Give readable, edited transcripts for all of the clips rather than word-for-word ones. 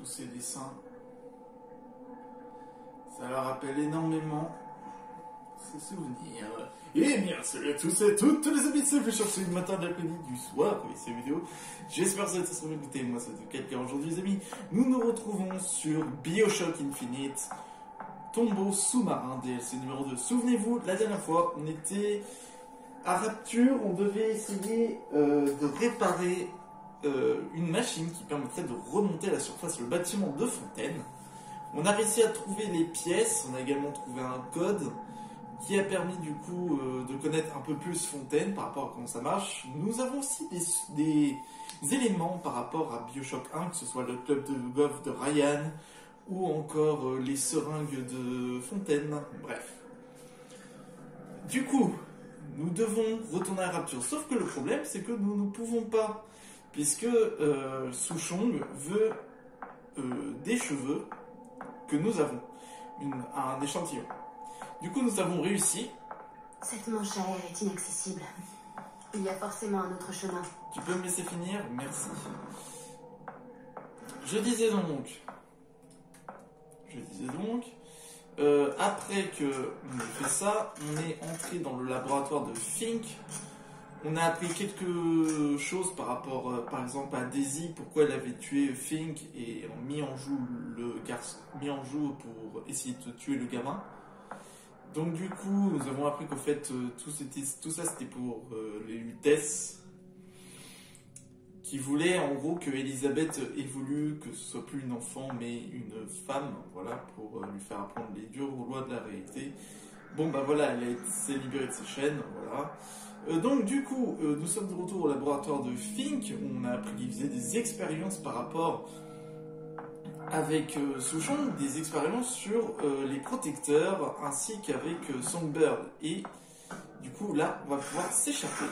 ces dessins. Ça leur rappelle énormément ces souvenirs. Et bien, salut à tous et à toutes les amis, c'est Flécheur, c'est le matin, de l'après-midi, du soir, oui, ces vidéos. J'espère que ça va être écouté. Moi, c'est quelqu'un aujourd'hui, les amis. Nous nous retrouvons sur BioShock Infinite, Tombeau sous-marin, DLC numéro 2. Souvenez-vous, la dernière fois, on était à Rapture, on devait essayer de réparer une machine qui permettrait de remonter à la surface le bâtiment de Fontaine. On a réussi à trouver les pièces, on a également trouvé un code qui a permis du coup de connaître un peu plus Fontaine par rapport à comment ça marche. Nous avons aussi des éléments par rapport à BioShock 1, que ce soit le club de golf de Ryan ou encore les seringues de Fontaine, bref. Du coup, nous devons retourner à Rapture, sauf que le problème c'est que nous ne pouvons pas, puisque Souchong veut des cheveux que nous avons, un échantillon. Du coup, nous avons réussi. Cette manche à air est inaccessible. Il y a forcément un autre chemin. Tu peux me laisser finir? Merci. Je disais donc, après qu'on ait fait ça, on est entré dans le laboratoire de Fink. On a appris quelque chose par rapport, par exemple, à Daisy, pourquoi elle avait tué Fink et mis en joue le garçon, mis en joue pour essayer de tuer le gamin. Donc du coup, nous avons appris qu'au fait, tout ça c'était pour les Lutèces, qui voulaient en gros que Elisabeth évolue, que ce soit plus une enfant mais une femme, voilà, pour lui faire apprendre les dures lois de la réalité. Bon bah voilà, elle s'est libérée de ses chaînes, voilà. Donc du coup, nous sommes de retour au laboratoire de Fink. On a appris qu'il faisait des expériences par rapport avec Souchong, des expériences sur les protecteurs ainsi qu'avec Songbird. Et du coup là, on va pouvoir s'échapper.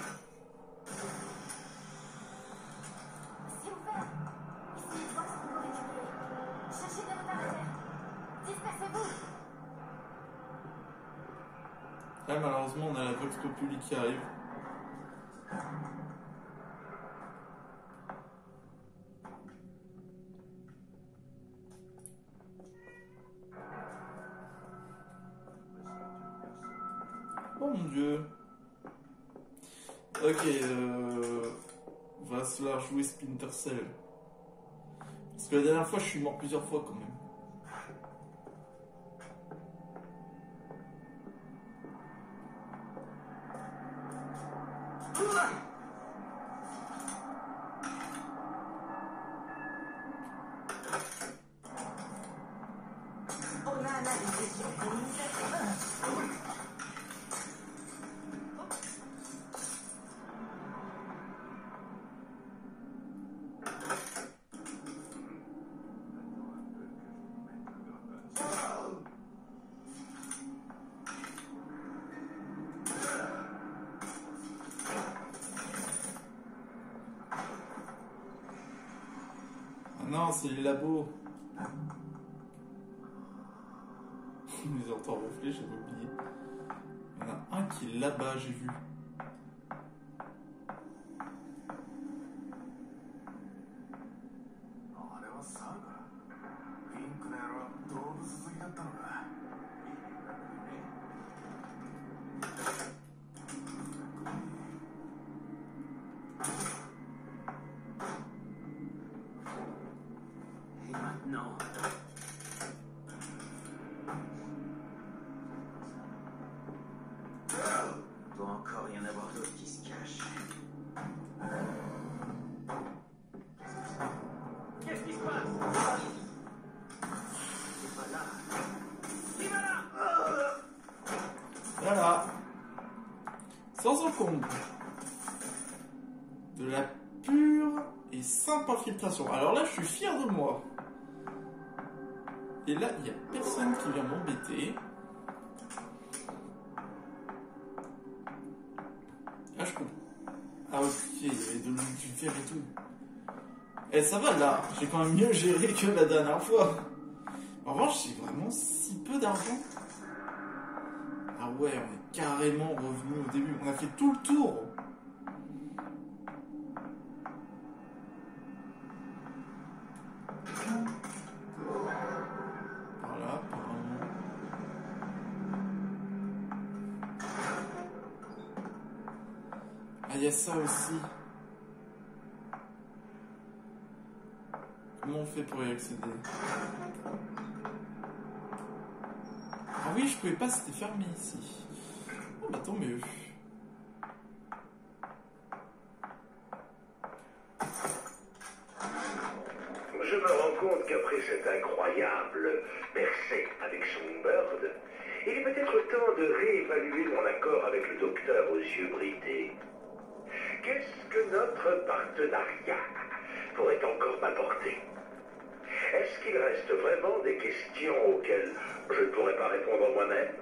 Là malheureusement on a la Vox Populi qui arrive. Oh mon dieu. Ok, on va se la jouer Splinter Cell. Parce que la dernière fois je suis mort plusieurs fois quand même. Non, c'est les labos. Je les entends ronfler, j'avais oublié. Il y en a un qui est là-bas, j'ai vu. Non. Il doit encore y en avoir d'autres qui se cachent. Qu'est-ce qui se passe? C'est pas là. Il va là. Voilà. Sans encombre. De la pure et simple infiltration. Alors là, je suis fier de moi. Et là, il n'y a personne qui vient m'embêter. Ah, je comprends. Ah, ok, il y avait du fer et tout. Eh, ça va là, j'ai quand même mieux géré que la dernière fois. En revanche, j'ai vraiment si peu d'argent. Ah ouais, on est carrément revenu au début. On a fait tout le tour. il y a ça aussi. Comment on fait pour y accéder? Ah oui, je pouvais pas, c'était fermé ici. Oh bah tant mieux. Je me rends compte qu'après cet incroyable percée avec Songbird, il est peut-être temps de réévaluer mon accord avec le docteur aux yeux bridés. Qu'est-ce que notre partenariat pourrait encore m'apporter? Est-ce qu'il reste vraiment des questions auxquelles je ne pourrais pas répondre moi-même?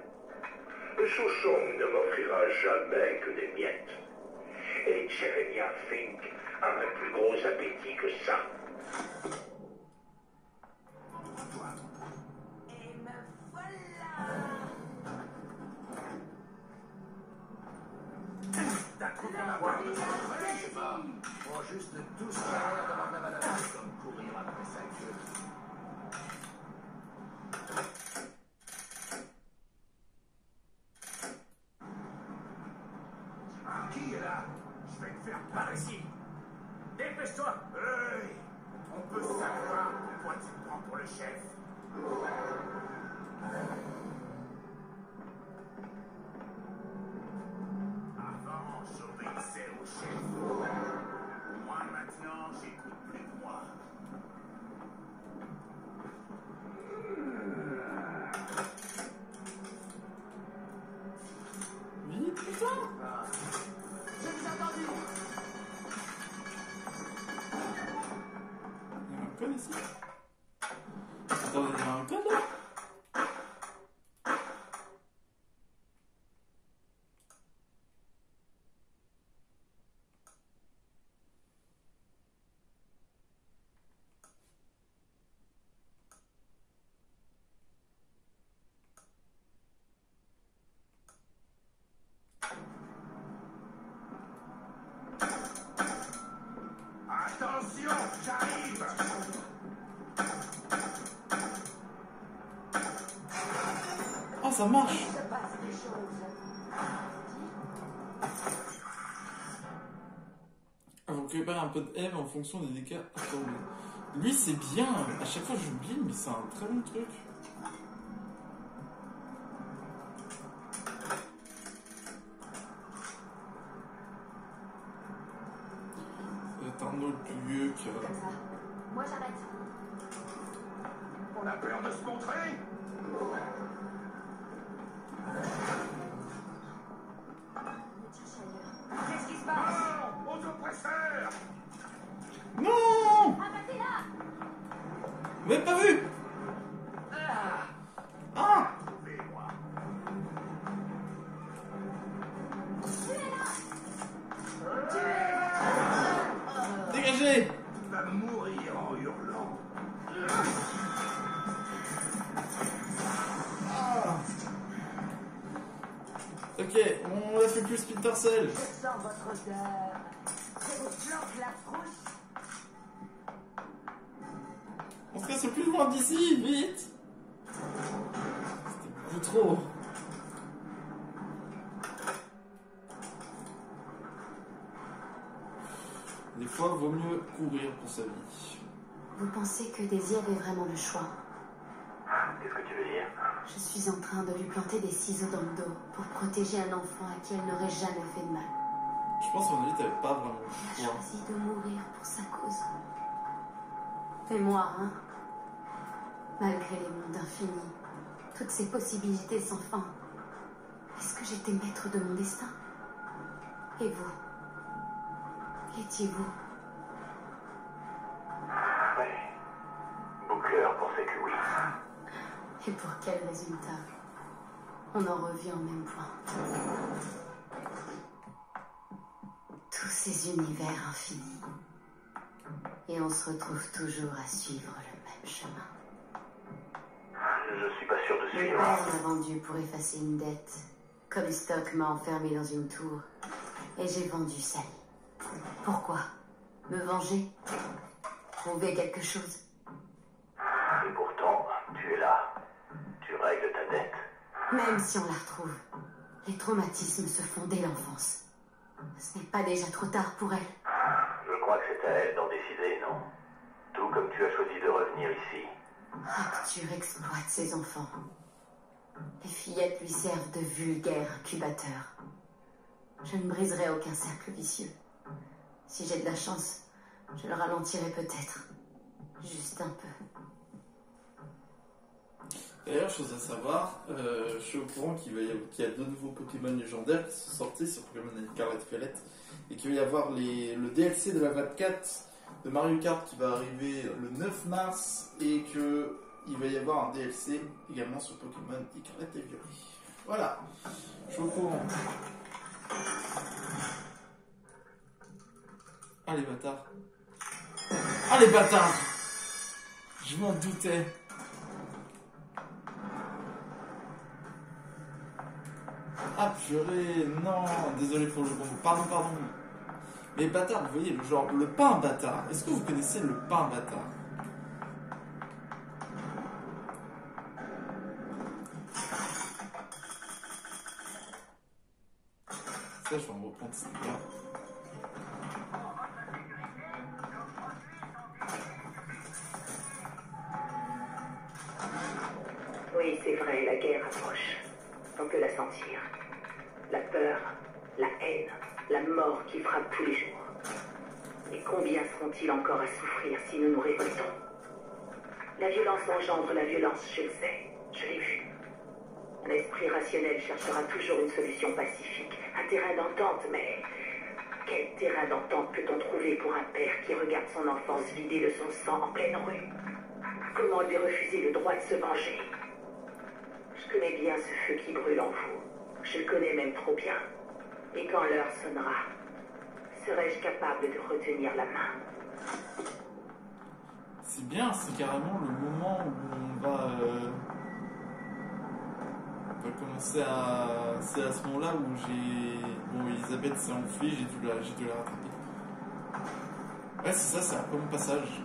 Souchong ne m'offrira jamais que des miettes. Et Cherenia Fink a un plus gros appétit que ça. Et me voilà. D'un coup de la voix, je sais pas. Bon, juste tout ce qui a l'air d'avoir de la valeur, comme courir après sa queue. Qui est là? Je vais te faire par ici. Dépêche-toi. Hey, on peut savoir pourquoi tu te prends pour le chef. Avant, j'obéissais au chef. Moi, maintenant, j'écoute plus de moi. Vite, putain! Je vous ai entendu. Il y a un code ici? Attendez, il y a un code là? Attention, j'arrive. Ah, ça marche! Il se passe des choses. On récupère un peu de M en fonction des dégâts absorbés. Lui, c'est bien. À chaque fois, j'oublie, mais c'est un très bon truc. C'est un autre lieu que... Comme ça. Moi, j'arrête. On a peur de se montrer. Ne cherche ailleurs. Qu'est-ce qui se passe? Non, autopresseur. Non! Abattez-la! Vous m'avez pas vu? Ah! Trouvez-moi. Dégagez! Il va mourir en hurlant. Ok, on a fait plus Splinter Cell. Je sens votre odeur. Je vous planque la frousse. On se casse le plus loin d'ici, vite! C'était beaucoup trop. Des fois, vaut mieux courir pour sa vie. Vous pensez que Daisy avait vraiment le choix? Qu'est-ce que tu veux dire? Je suis en train de lui planter des ciseaux dans le dos pour protéger un enfant à qui elle n'aurait jamais fait de mal. Je pense qu'en avis, t'avais pas vraiment Elle le a choix. choisi de mourir pour sa cause. Et moi, hein? Malgré les mondes infinis, toutes ces possibilités sans fin, est-ce que j'étais maître de mon destin? Et vous? Qu'étiez-vous? Oui. Booker pensait que oui. Et pour quel résultat? On en revient au même point. Tous ces univers infinis. Et on se retrouve toujours à suivre le même chemin. Je suis pas sûr de Mon suivre. père m'a vendu pour effacer une dette. Comstock m'a enfermé dans une tour. Et j'ai vendu Sally. Pourquoi? Me venger? Prouver quelque chose? Et pourtant, tu es là. Tu règles ta dette. Même si on la retrouve, les traumatismes se font dès l'enfance. Ce n'est pas déjà trop tard pour elle. Je crois que c'est à elle d'en décider, non? Tout comme tu as choisi de revenir ici. Rapture exploite ses enfants. Les fillettes lui servent de vulgaires incubateurs. Je ne briserai aucun cercle vicieux. Si j'ai de la chance, je le ralentirai peut-être. Juste un peu. D'ailleurs, chose à savoir, je suis au courant qu'il y a 2 nouveaux Pokémon légendaires qui sont sortis sur Pokémon Scarlet Violet et qu'il va y avoir le DLC de la 24 de Mario Kart qui va arriver le 9 mars et qu'il va y avoir un DLC également sur Pokémon Scarlet et Violet. Voilà, je suis au courant. Ah les bâtards. Ah les bâtards. Je m'en doutais. Ah purée, non, désolé pour le combo. Pardon. Mais bâtard, vous voyez, genre le pain bâtard. Est-ce que vous connaissez le pain bâtard? Ça, je vais en reprendre ça. Oui, c'est vrai, la guerre approche. On peut la sentir. La peur, la haine, la mort qui frappe tous les jours. Et combien seront-ils encore à souffrir si nous nous révoltons? La violence engendre la violence, je le sais, je l'ai vu. Un esprit rationnel cherchera toujours une solution pacifique, un terrain d'entente, mais quel terrain d'entente peut-on trouver pour un père qui regarde son enfance vidée de son sang en pleine rue? Comment lui refuser le droit de se venger? Je connais bien ce feu qui brûle en vous. Je le connais même trop bien. Et quand l'heure sonnera, serai-je capable de retenir la main? C'est bien, c'est carrément le moment où on va commencer à... C'est à ce moment-là où Bon, Elisabeth s'est enfuie, j'ai dû la rattraper. Ouais, c'est ça, c'est un peu mon passage.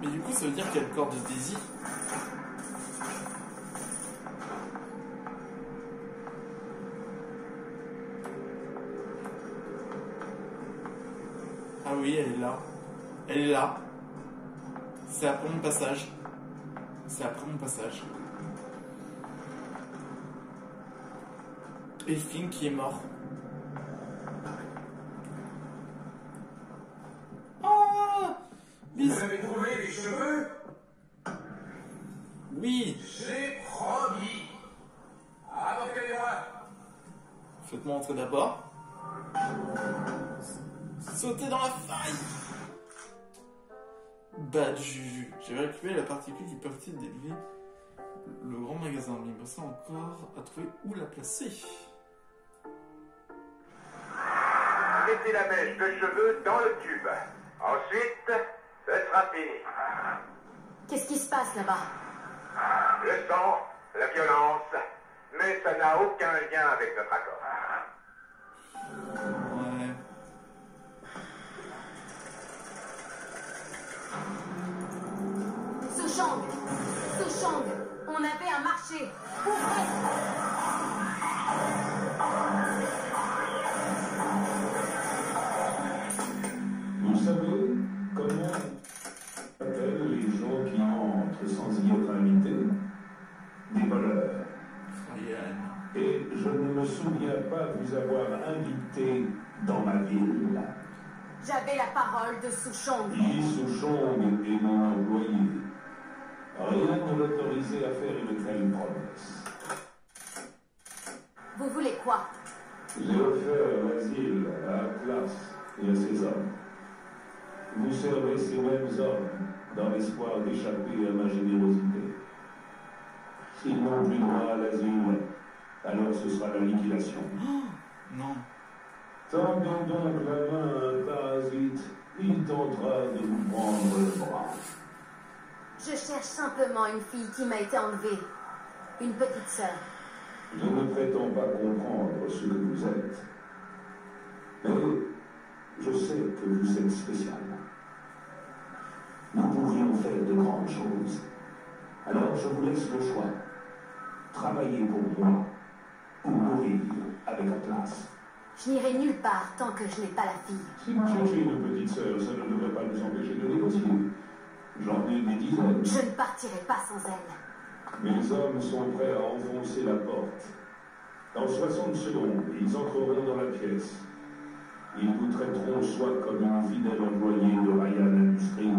Mais du coup, ça veut dire qu'il y a le corps de Daisy. Ah oui, elle est là. Elle est là. C'est après mon passage. Et Finn qui est mort. Ah! Vous avez trouvé les cheveux? Oui! J'ai promis. Apportez-les-moi. Faites-moi entrer d'abord. Sautez dans la faille! Bad Juju. J'avais récupéré la particule qui permettait d'élever le grand magasin. Mais il me reste encore à trouver où la placer. Mettez la mèche de cheveux dans le tube. Ensuite, ce sera fini. Qu'est-ce qui se passe là-bas? Le sang, la violence, mais ça n'a aucun lien avec notre accord. Ouais. Souchong, on avait un marché. Ouvrez! Vous savez comment on appelle les gens qui entrent sans y être invités? Des voleurs. Ryan. Et je ne me souviens pas vous avoir invité dans ma ville. J'avais la parole de Souchong. Yi Souchong est mon employé. Rien ne l'autorisait à faire une telle promesse. Vous voulez quoi? J'ai offert l'asile à Atlas et à ses hommes. Vous servez ces mêmes hommes dans l'espoir d'échapper à ma générosité. S'ils n'ont plus droit à l'asile, alors ce sera la liquidation. Non. Tendons donc la main à un parasite, il tentera de vous prendre le bras. Je cherche simplement une fille qui m'a été enlevée. Une petite sœur. Je ne prétends pas comprendre ce que vous êtes. Mais je sais que vous êtes spécial. Nous pourrions faire de grandes choses. Alors je vous laisse le choix. travailler pour moi ou mourir avec Atlas. Je n'irai nulle part tant que je n'ai pas la fille. Si vous cherchez une petite sœur, ça ne devrait pas nous empêcher de négocier. J'en ai des dizaines. Je ne partirai pas sans elle. Mes hommes sont prêts à enfoncer la porte. Dans 60 secondes, ils entreront dans la pièce. Ils vous traiteront soit comme une fidèle employée de Ryan Industries,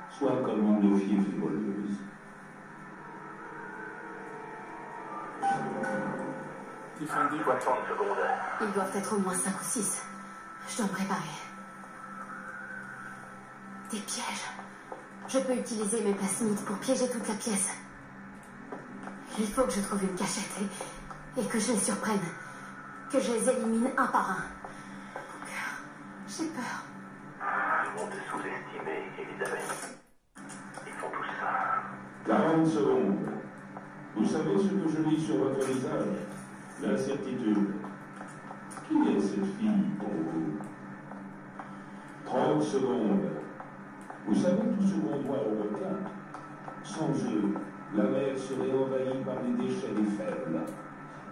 soit comme une fiefée voleuse. Défendez. 60 secondes. Ils doivent être au moins 5 ou 6. Je dois me préparer. Des pièges. Je peux utiliser mes plasmides pour piéger toute la pièce. Il faut que je trouve une cachette et que je les surprenne. Que je les élimine un par un. J'ai peur. Ils vont te sous-estimer, Elisabeth. Ils font tout ça. 40 secondes. Vous savez ce que je lis sur votre visage? L'incertitude. Qui est cette fille pour vous? 30 secondes. Vous savez tout ce qu'on doit au requin. Sans eux, la mer serait envahie par les déchets des faibles.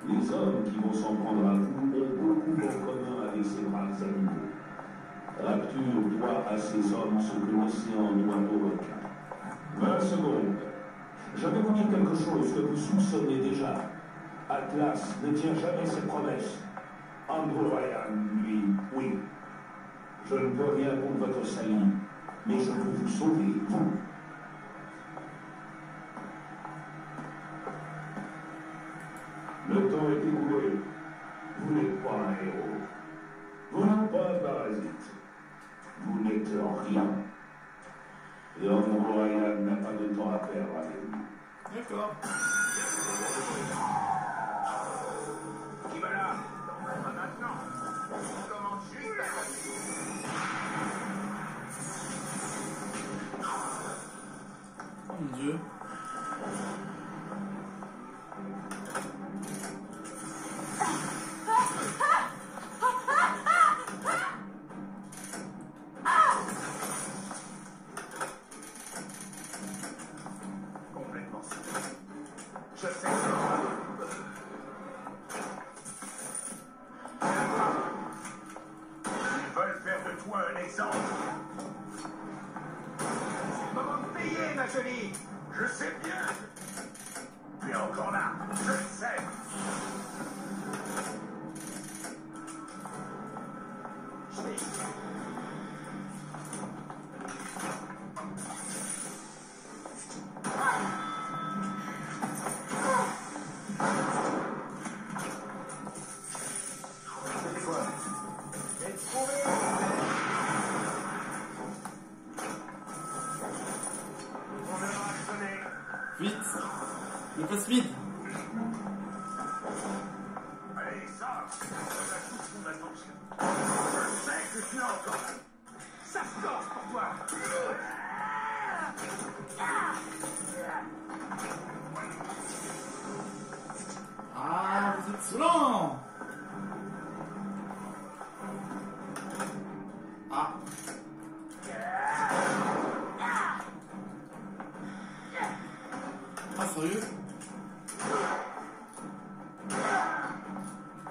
Les hommes qui vont s'en prendre à vous ont beaucoup en commun avec ces braves animaux. Rapture doit à ces hommes ce que l'océan doit au requin. 20 secondes. Je vais vous dire quelque chose que vous soupçonnez déjà. Atlas ne tient jamais ses promesses. Andrew Ryan, lui, oui. Je ne peux rien contre votre salut, mais je peux vous sauver, vous. Le temps est écoulé. Vous n'êtes pas un héros. Vous n'êtes pas un parasite. Vous n'êtes rien. Et Andrew Ryan n'a pas de temps à perdre avec vous. D'accord. Qui va là? Pas maintenant. On commence juste à passer. Oh mon Dieu. Complètement sûr. Je sais. Ils veulent faire de toi un exemple. C'est le moment de payer, ma jolie. Je sais bien. Tu es encore là. Je le sais. Je vais. C'était quoi? J'ai trouvé. On verra sonner. Vite. Le passe-vide. Allez, sors. Ça va tout ton attention. Je sais que tu l'as encore. Ça se torche pour toi. Ah, vous êtes lent. Ah. Ah, sérieux?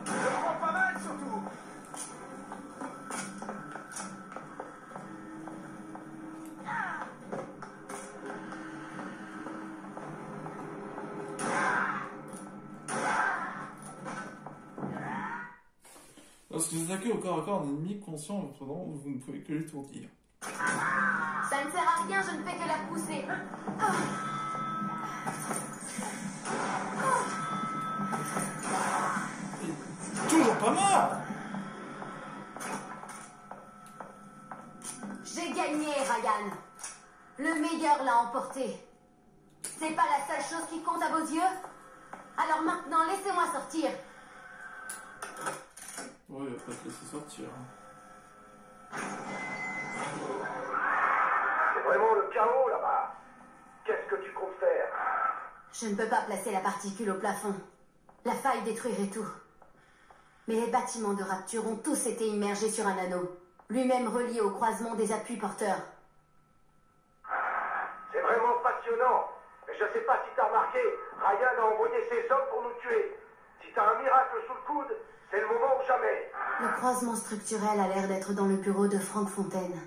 Je prends pas mal surtout. Lorsque vous attaquez au corps à corps un ennemi conscient en prenant, vous ne pouvez que l'étourdir. Ça ne sert à rien, je ne fais que la pousser. Toujours pas mort. J'ai gagné, Ryan. Le meilleur l'a emporté. C'est pas la seule chose qui compte à vos yeux? Alors maintenant, laissez-moi sortir. Ouais, il va pas te laisser sortir. C'est vraiment le chaos là-bas. Qu'est-ce que tu comptes faire? Je ne peux pas placer la particule au plafond. La faille détruirait tout. Mais les bâtiments de Rapture ont tous été immergés sur un anneau, lui-même relié au croisement des appuis porteurs. C'est vraiment passionnant. Je sais pas si t'as remarqué, Ryan a envoyé ses hommes pour nous tuer. Si t'as un miracle sous le coude, c'est le moment ou jamais. Le croisement structurel a l'air d'être dans le bureau de Frank Fontaine.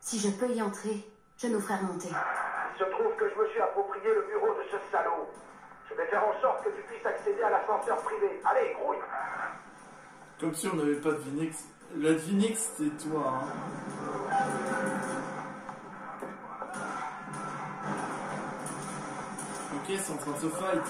Si je peux y entrer, je nous ferai remonter. Il se trouve que je me suis approprié le bureau de ce salaud. Je vais faire en sorte que tu puisses accéder à l'ascenseur privé. Allez, grouille. Comme si on n'avait pas de Phoenix. La Phoenix, c'était toi, hein. Ok, c'est en train de se fight.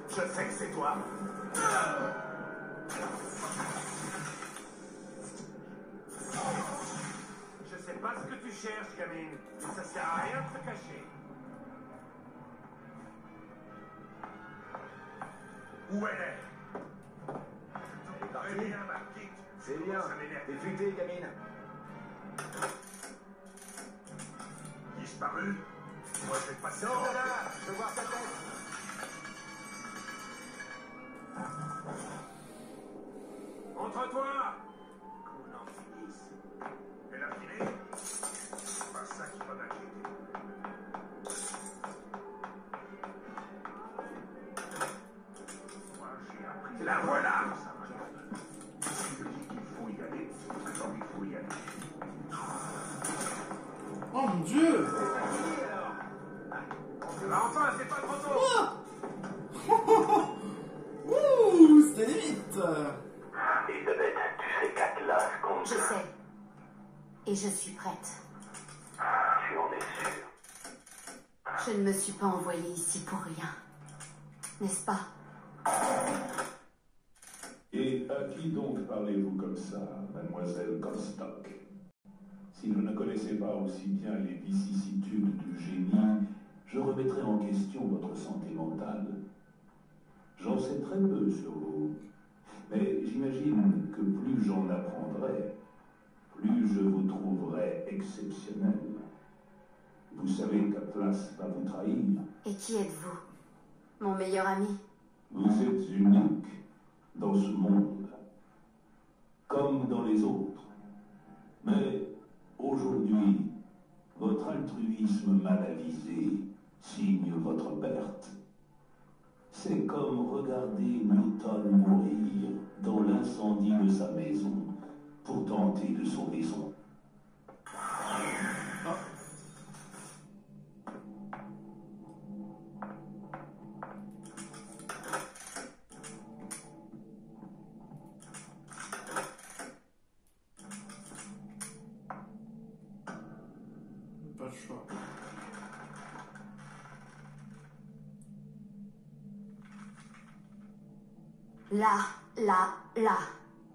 Je sais que c'est toi. Je sais pas ce que tu cherches, gamine, mais ça sert à rien de te cacher. Où elle est? Très bien, Marquis. C'est bien. T'es futé, gamine. Disparu? Moi, je vais passer. Non, là, je veux voir ta tête. Montre-toi! Qu'on en finisse. Elle a fini? C'est pas ça qui va m'inquiéter. Moi, j'ai appris. La voilà! Je dis qu'il faut y aller, alors il faut y aller. Oh mon dieu! Bah enfin, c'est pas trop tôt! Ouh, c'était limite! Elisabeth, tu sais qu'Atlas compte. Je sais. Et je suis prête. Tu en es sûr? Je ne me suis pas envoyée ici pour rien. N'est-ce pas? Et à qui donc parlez-vous comme ça, mademoiselle Comstock? Si je ne connaissais pas aussi bien les vicissitudes du génie, je remettrais en question votre santé mentale. J'en sais très peu sur vous, mais j'imagine que plus j'en apprendrai, plus je vous trouverai exceptionnel. Vous savez qu'Atlas va vous trahir. Et qui êtes-vous? Mon meilleur ami? Vous êtes unique dans ce monde, comme dans les autres. Mais aujourd'hui, votre altruisme mal avisé signe votre perte. C'est comme regarder Newton mourir dans l'incendie de sa maison pour tenter de sauver son... Pas le choix. Là.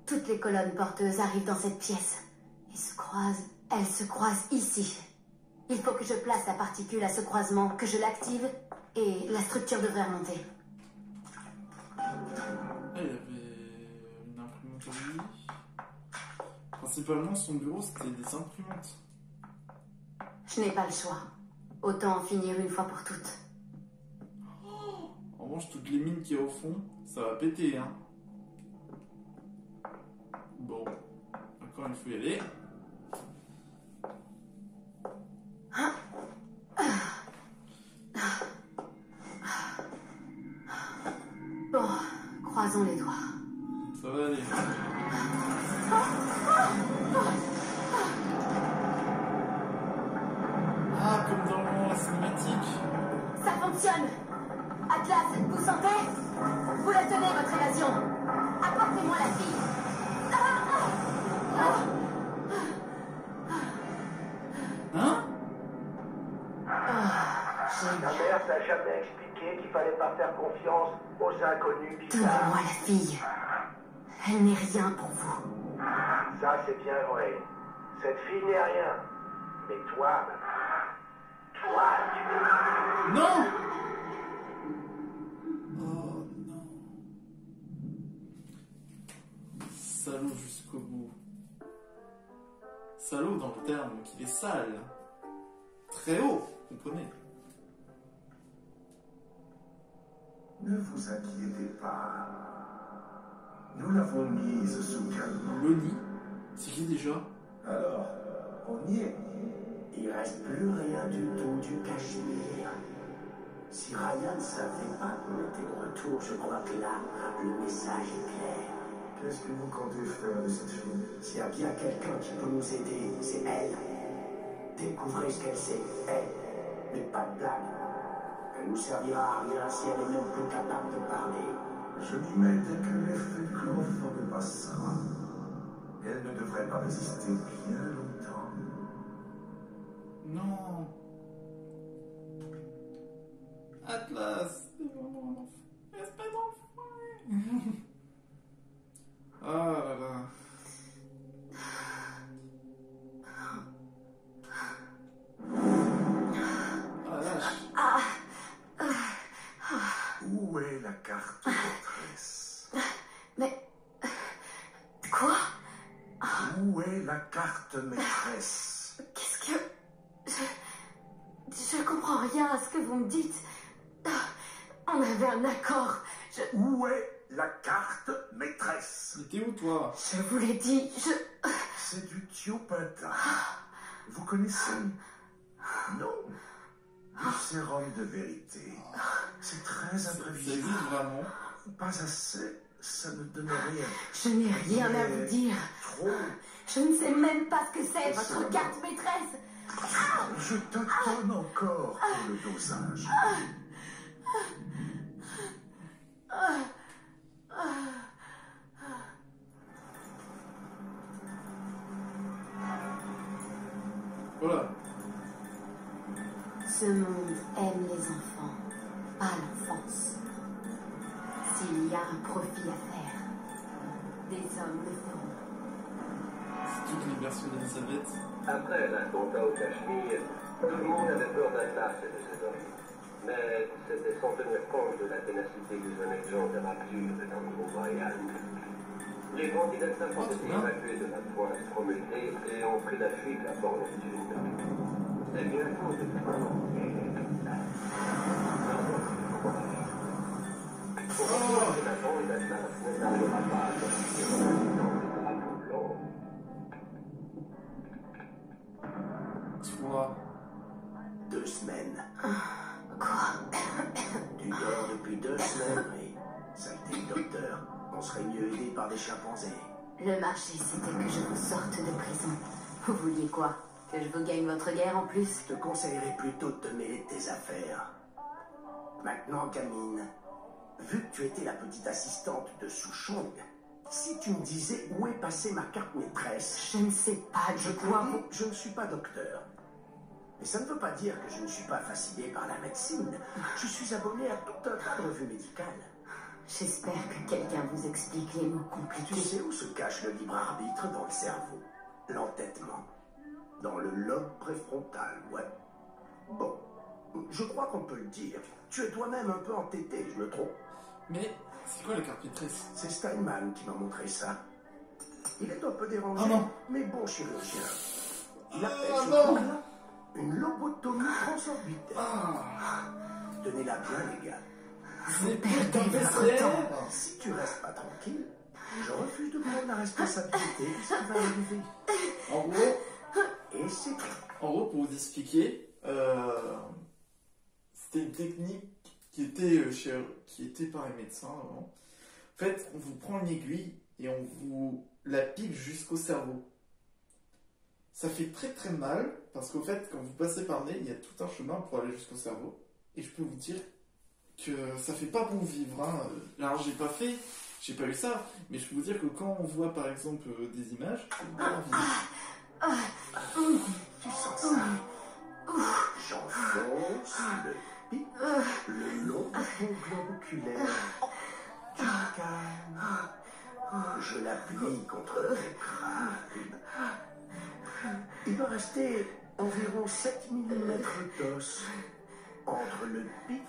Toutes les colonnes porteuses arrivent dans cette pièce. Et se croisent. Elles se croisent ici. Il faut que je place la particule à ce croisement, que je l'active, et la structure devrait remonter. Ah, il y avait une imprimante à lui. Principalement, son bureau, c'était des imprimantes. Je n'ai pas le choix. Autant en finir une fois pour toutes. En revanche, toutes les mines qu'il y a au fond, ça va péter, hein. Bon. Encore, il faut y aller. Bon, croisons les doigts. Ça va aller. Ta mère t'a jamais expliqué qu'il fallait pas faire confiance aux inconnus bizarres. Donnez-moi la fille. Elle n'est rien pour vous. Ça, c'est bien vrai. Cette fille n'est rien. Mais toi, tu... Non! Oh non. Salaud jusqu'au bout. Salaud dans le terme qu'il est sale. Très haut, vous comprenez? Ne vous inquiétez pas. Nous l'avons mise sous calme. Lonnie? C'est qui déjà? Alors, on y est. Il reste plus rien du tout du Cachemire. Si Ryan ne savait pas qu'on était de retour, je crois que là, le message est clair. Qu'est-ce que vous comptez faire de cette fille? S'il y a bien quelqu'un qui peut nous aider, c'est elle. Découvrez ce qu'elle sait, elle. Mais pas de blague. Elle nous servira à rien si elle est même plus capable de parler. Je dis mais dès que l'effet du chloroforme passera, elle ne devrait pas résister bien longtemps. Non. Atlas, c'est vraiment un enfant. Est-ce pas d'enfant? Ah là là. Ah lâche. Où est la carte maîtresse? Mais... Quoi? Où est la carte maîtresse? Qu'est-ce que... Je comprends rien à ce que vous me dites. On avait un accord. Où est la carte maîtresse? Mais t'es où toi? Je vous l'ai dit, C'est du thiopinta. Vous connaissez? Non. Du sérum de vérité. C'est très Ça imprévisible. existe vraiment? Pas assez, ça ne donne rien. Je n'ai rien à vous dire. Trop. Je ne sais même pas ce que c'est, votre carte maîtresse. Je tâtonne encore pour le dosage. Voilà. Ce monde aime les enfants, pas l'enfance. S'il y a un profit à faire, des hommes le feront. C'est toutes les versions d'Elisabeth. Après l'attentat au Cachemire, tout le monde avait peur d'Atlas et de ses hommes. Mais c'était sans tenir compte de la ténacité des honnêtes gens de Rapture et d'un groupe royal. Les bandits d'Alsace ont été évacués de la pointe Prométhée et ont pris la fuite à bord Neptune. C'est bientôt de Pour que la bande d'Atlas ne n'arrivera pas à sortir dans le drapeau blanc. Toi. 2 semaines. Quoi? Tu dors depuis 2 semaines, oui. Saleté de docteur. On serait mieux aidé par des chimpanzés. Le marché, c'était que je vous sorte de prison. Vous vouliez quoi? Que je vous gagne votre guerre en plus? Je te conseillerais plutôt de te mêler de tes affaires. Maintenant, gamine, vu que tu étais la petite assistante de Souchong, si tu me disais où est passée ma carte maîtresse... Je ne sais pas Je de quoi crois vous... je ne suis pas docteur. Mais ça ne veut pas dire que je ne suis pas fasciné par la médecine. Je suis abonné à tout un tas de revues médicales. J'espère que quelqu'un vous explique les mots Tu compliqués. sais où se cache le libre arbitre dans le cerveau? L'entêtement. Dans le lobe préfrontal, ouais. Bon, je crois qu'on peut le dire. Tu es toi-même un peu entêté, je me trompe. Mais c'est quoi la carte maîtresse? C'est Steinman qui m'a montré ça. Il est un peu dérangé, Oh non. mais bon chirurgien. Il appelle Oh ce non. truc-là une lobotomie transorbitaire. Tenez-la bien, les gars. C'est perdez plus votre PCR. temps. Si tu restes pas tranquille, je refuse de prendre la responsabilité de ce qui va arriver. En gros, Et c'est tout. En gros, pour vous expliquer, c'était une technique qui était par les médecins avant. En fait, on vous prend une aiguille et on vous la pique jusqu'au cerveau. Ça fait très très mal parce qu'en fait, quand vous passez par le nez, il y a tout un chemin pour aller jusqu'au cerveau. Et je peux vous dire que ça fait pas bon vivre. Hein. Alors, j'ai pas eu ça, mais je peux vous dire que quand on voit par exemple des images, c'est pas envie. Tu sens ça? J'enfonce le pic doit rester environ 7 millimètres d'os entre le pic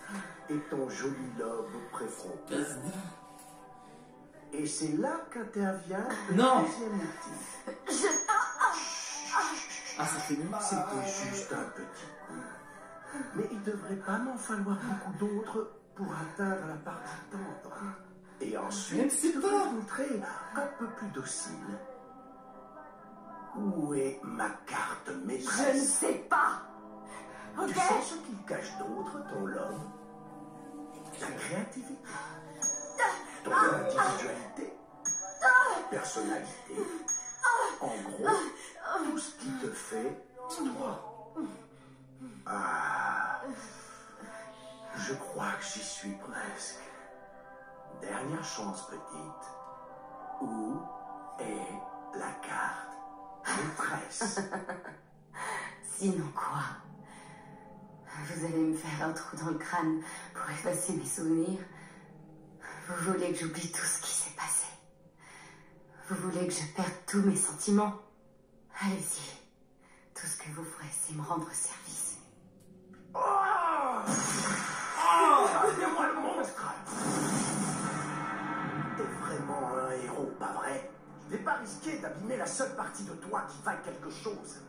et ton joli lobe préfrontal. Et c'est là qu'intervient le Non. deuxième outil. Ah, ça fait mal. C'était juste un petit coup. Mais il devrait pas m'en falloir beaucoup d'autres pour atteindre la partie tendre. Et ensuite, c'est je pas. vais montrer un peu plus docile. Où est ma carte maîtresse? Je ne sais pas. Ok? Tu sais ce qu'il cache d'autre, ton lobe? Ta créativité, ton individualité, ta personnalité. En gros, tout ce qui te fait toi. Ah, je crois que j'y suis presque. Dernière chance, petite. Où est la carte maîtresse? Sinon quoi? Vous allez me faire un trou dans le crâne pour effacer mes souvenirs? Vous voulez que j'oublie tout ce qui s'est passé? Vous voulez que je perde tous mes sentiments? Allez-y. Tout ce que vous ferez, c'est me rendre service. Oh, regardez-moi le monstre! T'es vraiment un héros, pas vrai? Je vais pas risquer d'abîmer la seule partie de toi qui vaille quelque chose.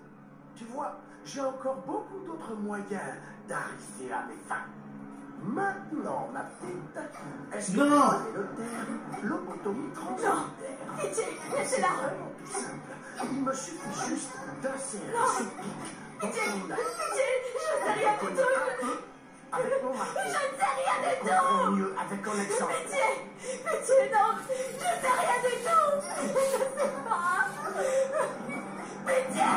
Tu vois, j'ai encore beaucoup d'autres moyens d'arriver à mes fins. Maintenant, ma petite, est-ce que tu Non. connais le terme lobotomie transcendentaire? Pitié, C'est laissez-la. vraiment tout simple. Il me suffit juste d'insérer ce pic dans Pitié, ton âme. pitié, je ne sais rien du tout. Avec mon marteau. Je ne sais rien du Comprends tout. mieux avec un exemple. Pitié, pitié, non. Je ne sais rien du tout. Je ne sais pas. Pitié.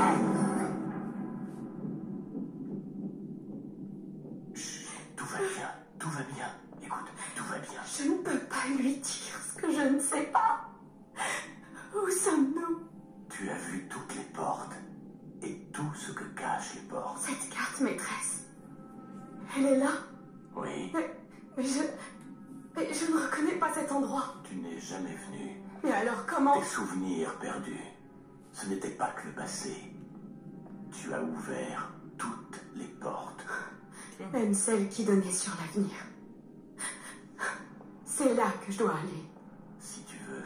Tout va bien, tout va bien. Écoute, tout va bien. Je ne peux pas lui dire ce que je ne sais pas. Où sommes-nous? Tu as vu toutes les portes et tout ce que cachent les portes. Cette carte maîtresse, elle est là. Oui, Mais je ne reconnais pas cet endroit. tu n'es jamais venu. Mais alors comment? Tes souvenirs perdus, ce n'était pas que le passé. Tu as ouvert toutes les portes. Même celle qui donnait sur l'avenir. C'est là que je dois aller. Si tu veux.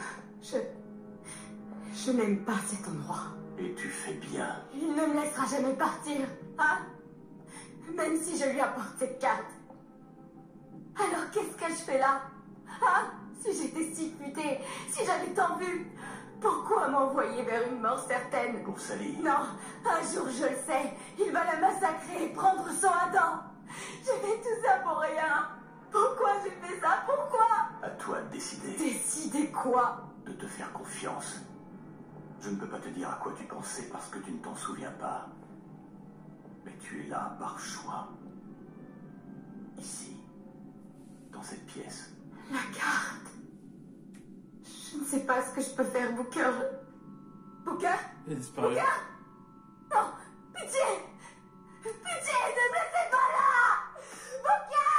Je n'aime pas cet endroit. Et tu fais bien. Il ne me laissera jamais partir, hein? Même si je lui apporte cette carte. Alors qu'est-ce que je fais là? Hein? Si j'étais si futée, si j'avais tant vu, pourquoi m'envoyer vers une mort certaine? Pour Sally. Non, un jour je le sais, il va la massacrer et prendre son Adam. J'ai fait tout ça pour rien. Pourquoi j'ai fait ça? Pourquoi? À toi de décider. Décider quoi? De te faire confiance. Je ne peux pas te dire à quoi tu pensais parce que tu ne t'en souviens pas. Mais tu es là par choix. Ici. Dans cette pièce. La carte. Je ne sais pas ce que je peux faire, Booker. Booker? Il a disparu. Booker? Non, pitié! Pitié, ne me laissez pas là! Booker!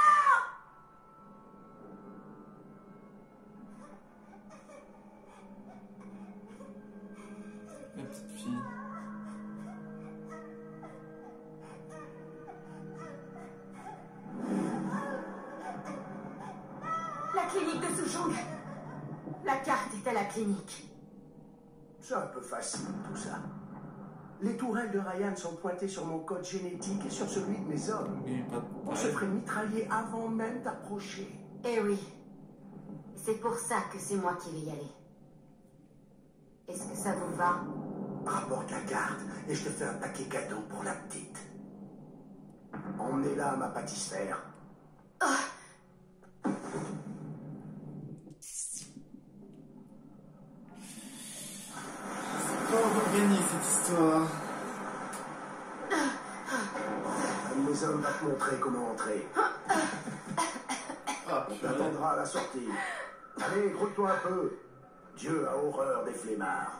La petite fille. La clinique de Souchong. La carte est à la clinique. C'est un peu facile tout ça. Les tourelles de Ryan sont pointées sur mon code génétique et sur celui de mes hommes. Mais pas On se ferait mitrailler avant même d'approcher. Eh oui. C'est pour ça que c'est moi qui vais y aller. Est-ce que ça vous va? Rapporte la carte et je te fais un paquet cadeau pour la petite. Emmenez-la à ma pâtissière. Pas encore gagné cette histoire. Un de mes hommes va te montrer comment entrer. Ah, On purée. t'attendra à la sortie. Allez, grouille-toi un peu. Dieu a horreur des flemmards.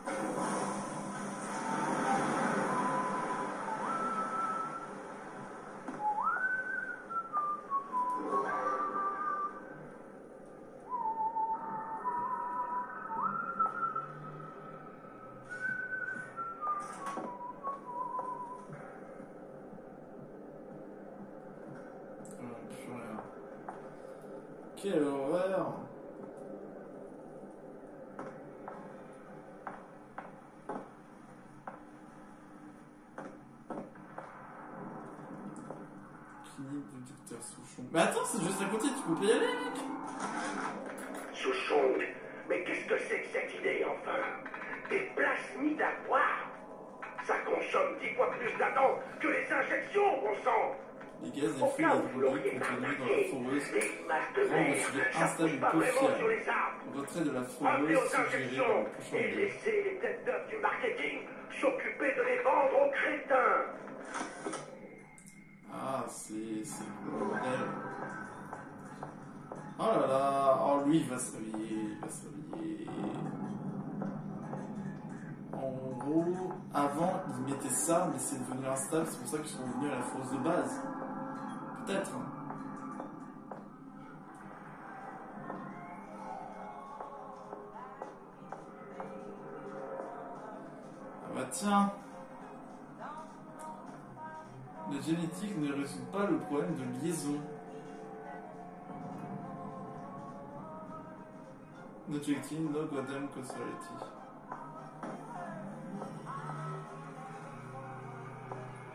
Quelle horreur. Clinique du docteur Souchon. Mais attends, c'est juste à côté, tu peux pas y aller, mec. Souchon, mais qu'est-ce que c'est que cette idée, enfin? Des plasmides à boire? Ça consomme 10 fois plus d'Adam que les injections, bon sang! Les gaz et feux hydrauliques contenus dans la foreuse rendent le sujet instable ou peu fiable. Le retrait de la foreuse suggéré dans le prochain et vidéo. laisser les têtes d'œuvre du marketing s'occuper de les vendre aux crétins. Ah, c'est bordel. Oh là là, oh lui il va se réveiller, il va se réveiller. En gros, avant ils mettaient ça, mais c'est devenu instable, c'est pour ça qu'ils sont revenus à la foreuse de base. Peut-être. Ah bah tiens. La génétique ne résout pas le problème de liaison. No genetic, no goddamn causality.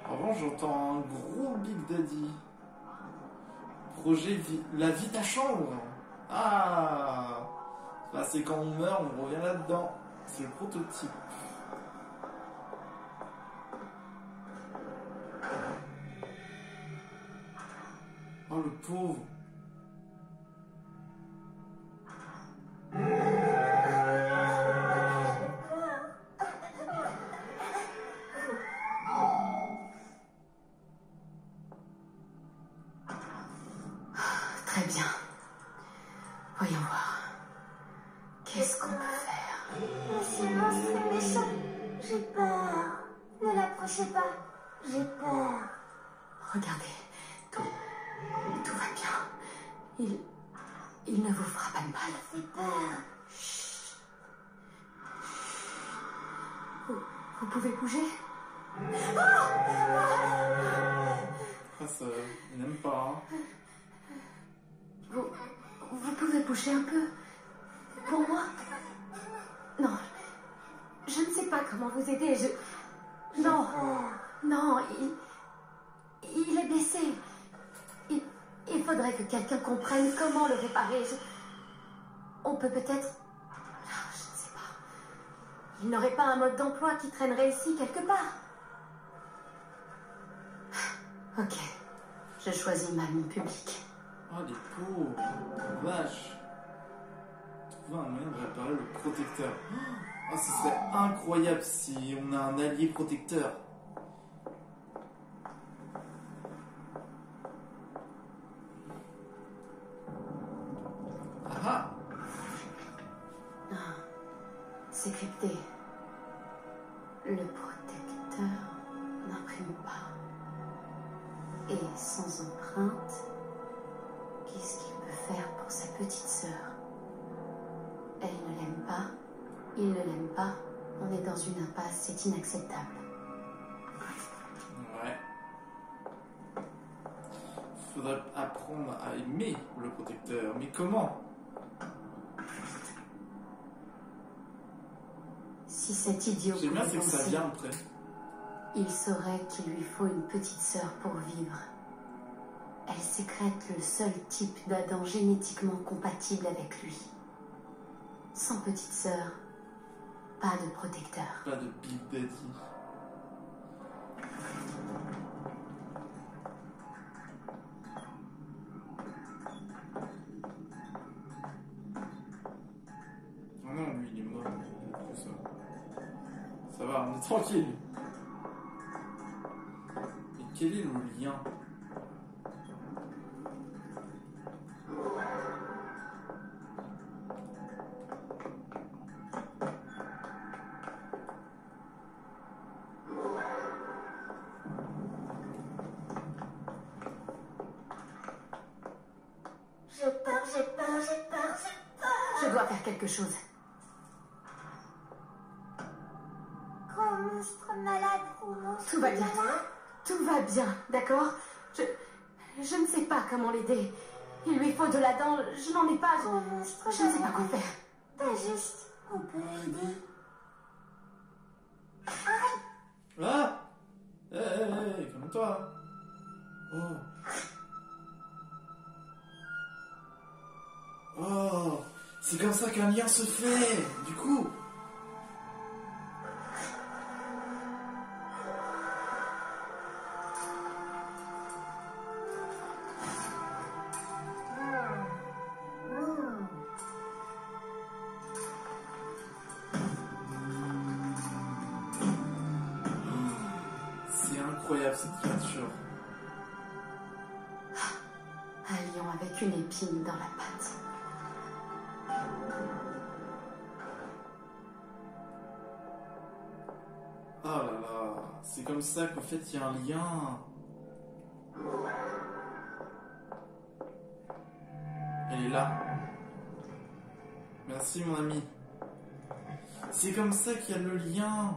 En revanche, j'entends un gros Big Daddy. Projet La vie ta chambre. Ah, là, c'est quand on meurt, on revient là-dedans. C'est le prototype. Oh, le pauvre. Très bien. Voyons voir. Qu'est-ce qu'on peut faire? Mais ce monstre est méchant. J'ai peur. Ne l'approchez pas. J'ai peur. Regardez. Tout va bien. Il ne vous fera pas de mal. J'ai peur. Chut. Vous pouvez bouger? Ah, ça, il n'aime pas, hein. Vous pouvez bouger un peu? Pour moi? Non. Je ne sais pas comment vous aider. Non. Non, il est blessé. Il faudrait que quelqu'un comprenne comment le réparer. On peut peut-être... Je ne sais pas. Il n'aurait pas un mode d'emploi qui traînerait ici quelque part. Ok. Je choisis mal mon public. Oh, les pauvres. Vache. Trouver un moyen de réparer le protecteur. Oh, ce serait incroyable si on a un allié protecteur. Ah, C'est crypté. Le protecteur n'imprime pas. Et sans empreinte, qu'est-ce qu'il peut faire pour sa petite sœur? Elle ne l'aime pas, il ne l'aime pas, on est dans une impasse, c'est inacceptable. ouais. Faudrait apprendre à aimer le protecteur. Mais comment? Si cet idiot J'aime bien, pouvait c'est que ça penser, vient après. il saurait qu'il lui faut une petite sœur pour vivre. Elle sécrète le seul type d'Adam génétiquement compatible avec lui. Sans petite sœur, pas de protecteur. Pas de Big Daddy. Oh non, lui il est mort. Il a plus ça. Ça va, on est tranquille. Et quel est le lien? J'ai peur, j'ai peur, j'ai peur, j'ai peur. Je dois faire quelque chose. Gros monstre malade, gros monstre Tout va bien. malade. Tout va bien, d'accord? Je ne sais pas comment l'aider. Il lui faut de la dent, je n'en ai pas, je ne sais pas quoi faire. T'as juste... On peut aider. Ah! Calme-toi. Oh. Oh, c'est comme ça qu'un lien se fait, du coup. C'est incroyable cette créature. Un lion avec une épine dans la patte. Oh là là, c'est comme ça qu'en fait il y a un lien. Elle est là. Merci mon ami. C'est comme ça qu'il y a le lien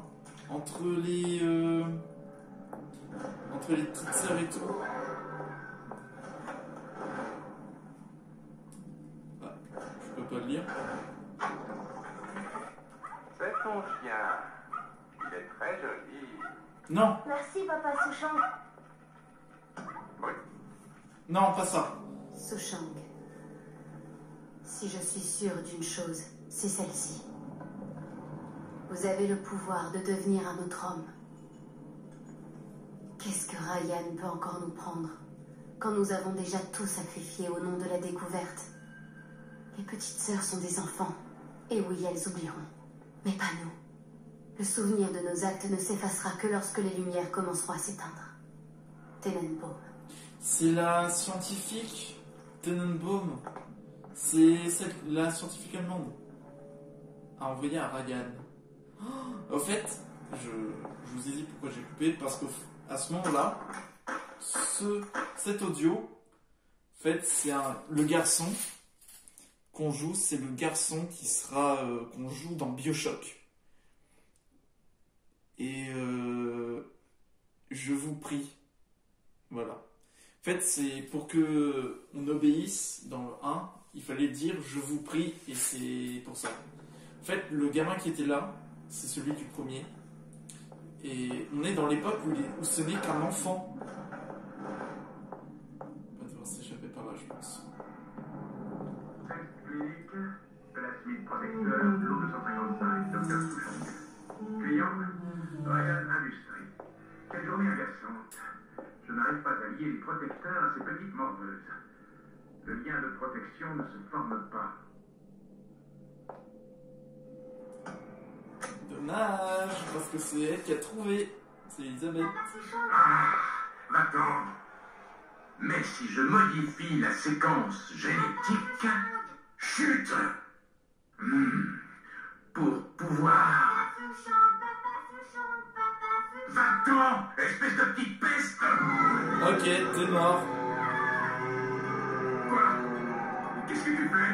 entre les petites sœurs et tout. Ah, je peux pas le lire. C'est ton chien. Il est très joli. Non, Merci, papa Souchon. Oui. non, pas ça. Souchong. Si je suis sûre d'une chose, c'est celle-ci. Vous avez le pouvoir de devenir un autre homme. Qu'est-ce que Ryan peut encore nous prendre quand nous avons déjà tout sacrifié au nom de la découverte? Les petites sœurs sont des enfants. Et oui, elles oublieront. Mais pas nous. Le souvenir de nos actes ne s'effacera que lorsque les lumières commenceront à s'éteindre. Tenenbaum. C'est la scientifique Tenenbaum. C'est la scientifique allemande. A envoyé à Ryan. Oh, au fait, je vous ai dit pourquoi j'ai coupé, parce qu'à ce moment-là, cet audio, en fait, c'est le garçon qu'on joue, c'est le garçon qui sera qu'on joue dans BioShock. Et je vous prie, voilà. En fait, c'est pour que on obéisse dans le 1, il fallait dire je vous prie, et c'est pour ça. En fait, le gamin qui était là, c'est celui du premier. Et on est dans l'époque où ce n'est qu'un enfant. On va devoir s'échapper par là, je pense. Test clinique, plasmide protecteur, lot 255, Dr. Souchon. Client, Ryan Industries. Quelle journée agaçante. Je n'arrive pas à lier les protecteurs à ces petites mordeuses. Le lien de protection ne se forme pas. Dommage, parce que c'est elle qui a trouvé. C'est Elisabeth. Ah, va-t'en. Mais si je modifie la séquence génétique, chute. Pour pouvoir... Va-t'en, espèce de petite peste. Ok, t'es mort. Quoi? Qu'est-ce que tu fais?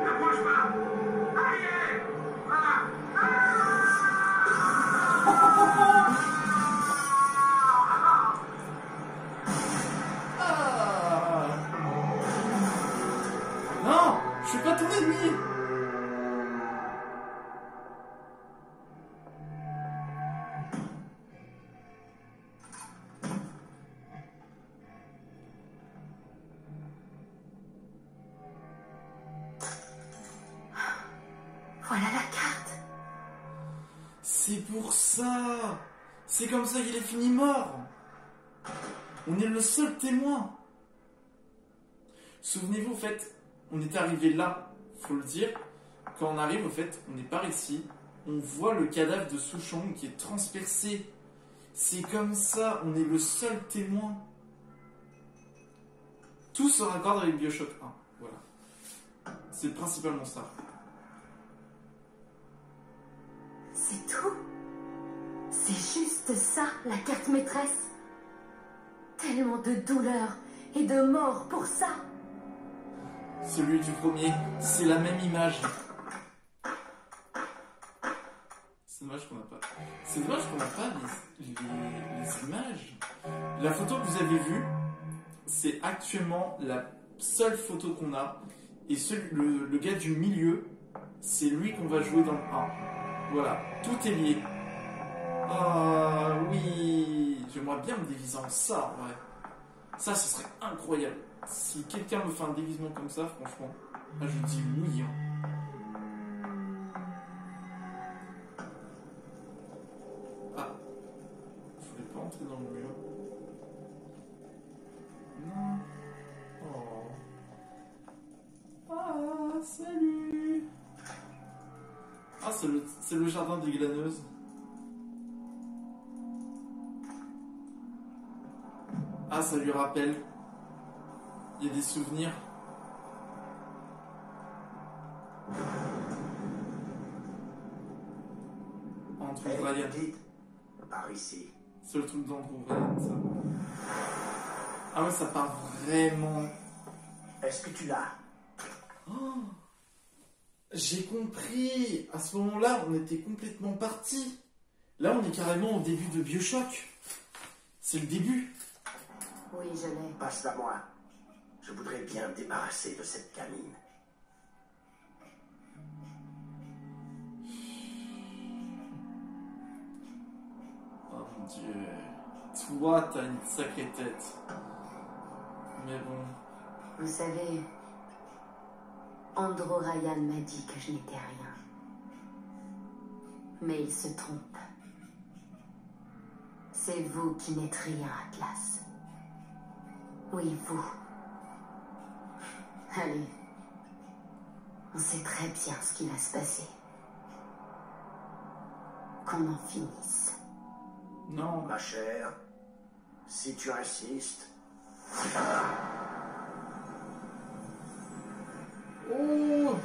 N'approche pas. Aïe! Ah! Non, je suis pas ton ennemi. Voilà la carte. C'est pour ça. C'est comme ça qu'il est fini mort. On est le seul témoin. Souvenez-vous, au fait, on est arrivé là, faut le dire. Quand on arrive, au fait, on est par ici. On voit le cadavre de Souchon qui est transpercé. C'est comme ça, on est le seul témoin. Tout se raccorde avec BioShock 1. Voilà. C'est principalement ça. C'est tout. C'est juste ça, la carte maîtresse. Tellement de douleur et de mort pour ça. Celui du premier, c'est la même image. C'est dommage qu'on n'a pas. C'est dommage qu'on n'a pas les images. La photo que vous avez vue, c'est actuellement seule photo qu'on a. Et le gars du milieu, c'est lui qu'on va jouer dans le 1. Voilà, tout est lié. Ah oui, j'aimerais bien me déguiser en ça, en vrai. Ça, ce serait incroyable. Si quelqu'un me fait un déguisement comme ça, franchement, là, je dis oui. Hein. Ah, je voulais pas entrer dans le mur. Non. Oh. Ah, salut. Ah, c'est le jardin des glaneuses. Ah, ça lui rappelle. Il y a des souvenirs. Andrew Ryan. Par ici. C'est le truc d'Andrew Ryan, ça. Ah ouais, ça part vraiment. Est-ce que tu l'as? Oh, j'ai compris. À ce moment-là, on était complètement partis. Là, on est carrément au début de BioShock. C'est le début. Oui, je l'ai. Passe-la moi. Je voudrais bien me débarrasser de cette gamine. Oh mon Dieu. Toi, t'as une sacrée tête. Mais bon. Vous savez, Andrew Ryan m'a dit que je n'étais rien. Mais il se trompe. C'est vous qui n'êtes rien, Atlas. Oui, vous. Allez. On sait très bien ce qui va se passer. Qu'on en finisse. Non. Ma chère, si tu insistes... Oh!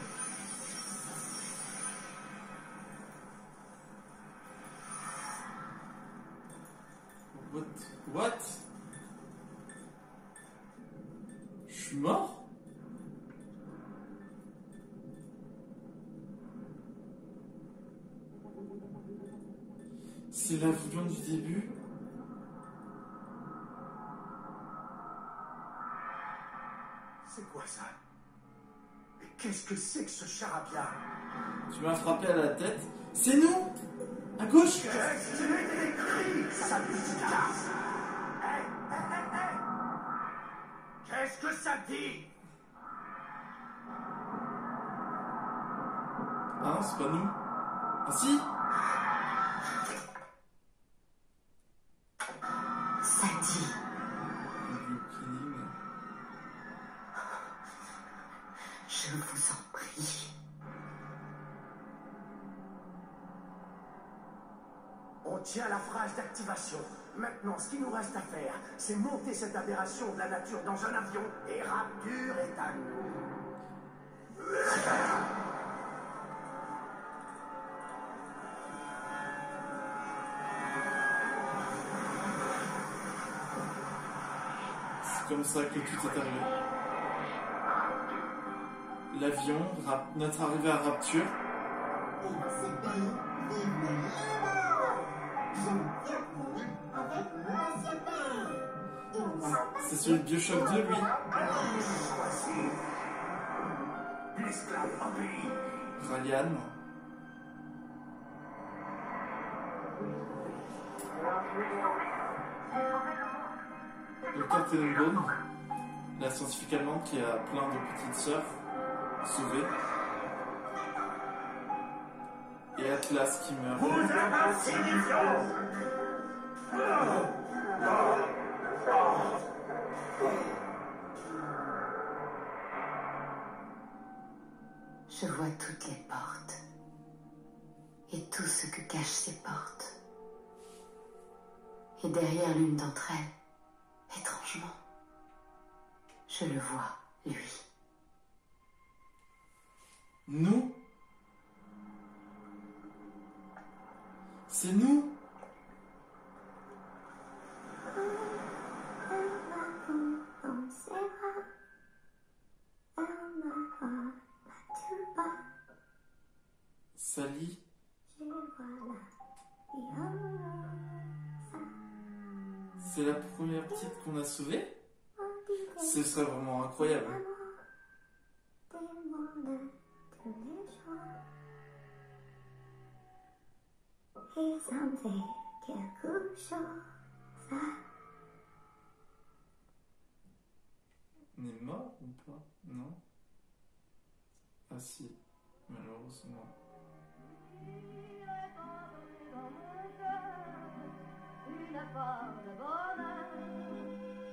What? Je suis mort? C'est la violence du début? C'est quoi ça? Mais qu'est-ce que c'est que ce charabia? Tu m'as frappé à la tête. C'est nous! À gauche! Qu'est-ce que tu des cris, sale petite casse? Qu'est-ce que ça dit? Ah non, c'est pas nous. Ah si! Ça dit. Je vous en prie. On tient la phrase d'activation. Maintenant, ce qu'il nous reste à faire, c'est monter cette aberration de la nature dans un avion et Rapture est à nous. C'est comme ça que tout est arrivé. L'avion, notre arrivée à Rapture. C'est celui de BioShock 2, lui. Ryan. Dr. Tenenbaum, la scientifique allemande qui a plein de petites sœurs sauvées. Et Atlas qui meurt. Je vois toutes les portes. Et tout ce que cachent ces portes. Et derrière l'une d'entre elles, étrangement, je le vois, lui. Nous? C'est nous? Sally? C'est la première petite qu'on a sauvée? ce serait vraiment incroyable. On est mort ou pas? Non? Ah si, malheureusement. Une part de bonheur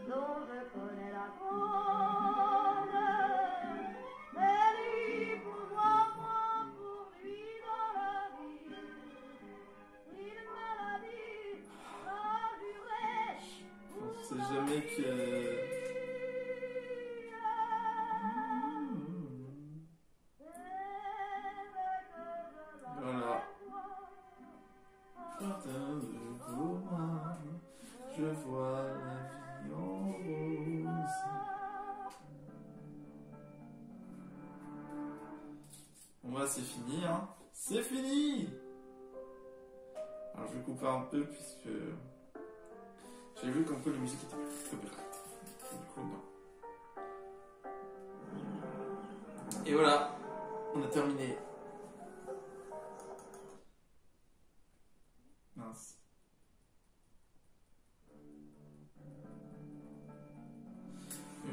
dont je connais la cause. Mais lui pour moi, moi pour lui dans la vie. Une maladie a duré. On sait jamais que... Voilà. Je vois la vie en rose. Bon bah c'est fini hein. C'est fini. Alors je vais couper un peu puisque j'ai vu qu'un peu la musique était copyright. Du coup non. Et voilà, on a terminé. Mince.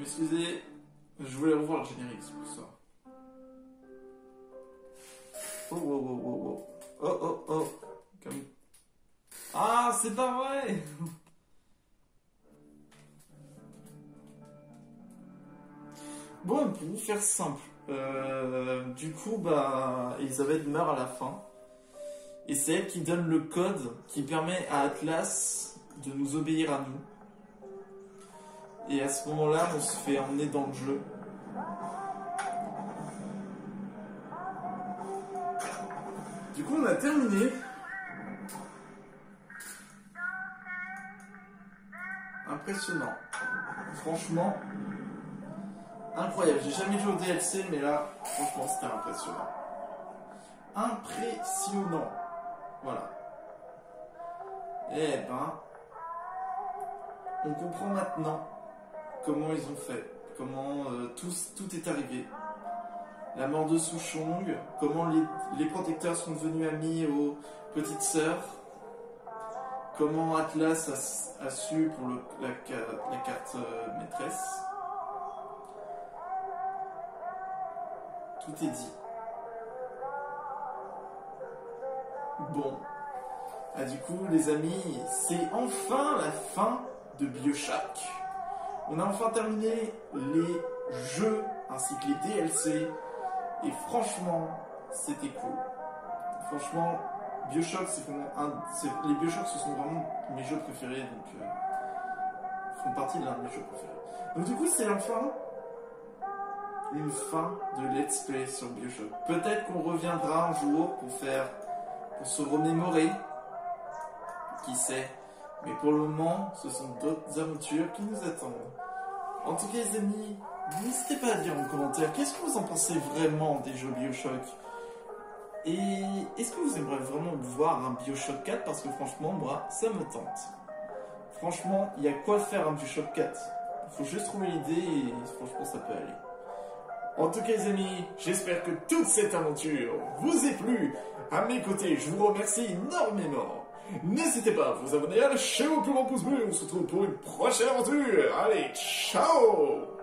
Excusez, je voulais revoir le générique, c'est pour ça. Oh, oh, oh, oh, oh. Oh, oh, oh. Comme... Ah, c'est pas vrai. Bon, pour vous faire simple, du coup, bah, Elisabeth meurt à la fin. Et c'est elle qui donne le code qui permet à Atlas de nous obéir à nous. Et à ce moment-là, on se fait emmener dans le jeu. Du coup, on a terminé. Impressionnant. Franchement, incroyable. J'ai jamais joué au DLC, mais là, franchement, c'était impressionnant. Impressionnant. Voilà. Eh ben, on comprend maintenant comment ils ont fait, comment tout est arrivé. La mort de Souchong, comment les protecteurs sont devenus amis aux petites sœurs, comment Atlas a su pour la carte maîtresse. Tout est dit. Bon. Ah, du coup, les amis, c'est enfin la fin de BioShock. On a enfin terminé les jeux ainsi que les DLC. Et franchement, c'était cool. Franchement, BioShock, c'est vraiment les BioShock, ce sont vraiment mes jeux préférés. Donc, font partie de l'un de mes jeux préférés. Donc, du coup, c'est enfin une fin de Let's Play sur BioShock. Peut-être qu'on reviendra un jour pour se remémorer. Qui sait. Mais pour le moment, ce sont d'autres aventures qui nous attendent. En tout cas, les amis, n'hésitez pas à dire en commentaire qu'est-ce que vous en pensez vraiment des jeux BioShock. Et est-ce que vous aimeriez vraiment voir un BioShock 4? Parce que franchement, moi, ça me tente. Franchement, il y a quoi faire un BioShock 4. Il faut juste trouver l'idée et franchement, ça peut aller. En tout cas, les amis, j'espère que toute cette aventure vous ait plu. À mes côtés, je vous remercie énormément. N'hésitez pas à vous abonner à la chaîne au plus grand pouce bleu. On se retrouve pour une prochaine aventure. Allez, ciao!